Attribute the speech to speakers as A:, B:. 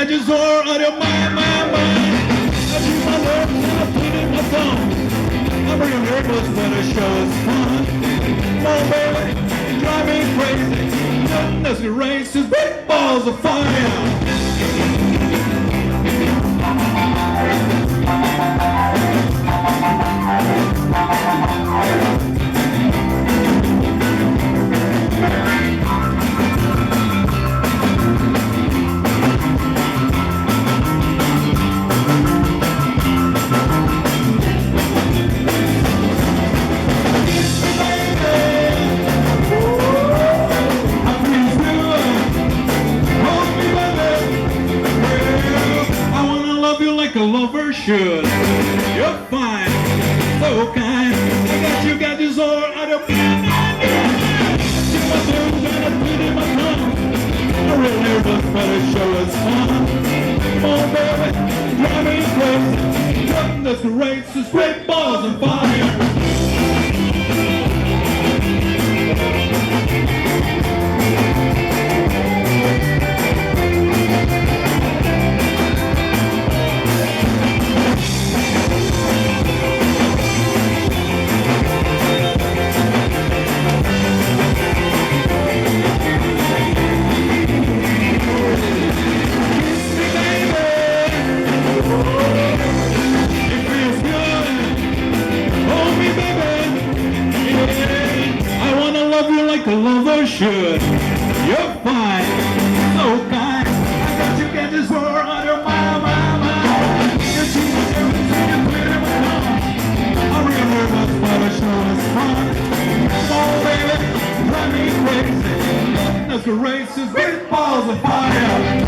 A: got your soul out of my. I keep my lips and I put in my tongue. I'm bringing miracles for the show is fun. Come on, baby, you drive me crazy. Nothing that's gonna race is big balls of fire. Like a lover should. You're fine, so kind. You got this all out of me. Keep my tongue and I put in my tongue. I really nervous, but the show is fun. Come on, baby, drive me crazy. Nothing that's great, so straight balls and fire. Like a lover should. You're fine, so kind. I got you get this war under my. You see the difference in your clear my tongue. I'm real nervous, but the show is fun. Come on, baby, drive me crazy. That's the race is big balls of fire.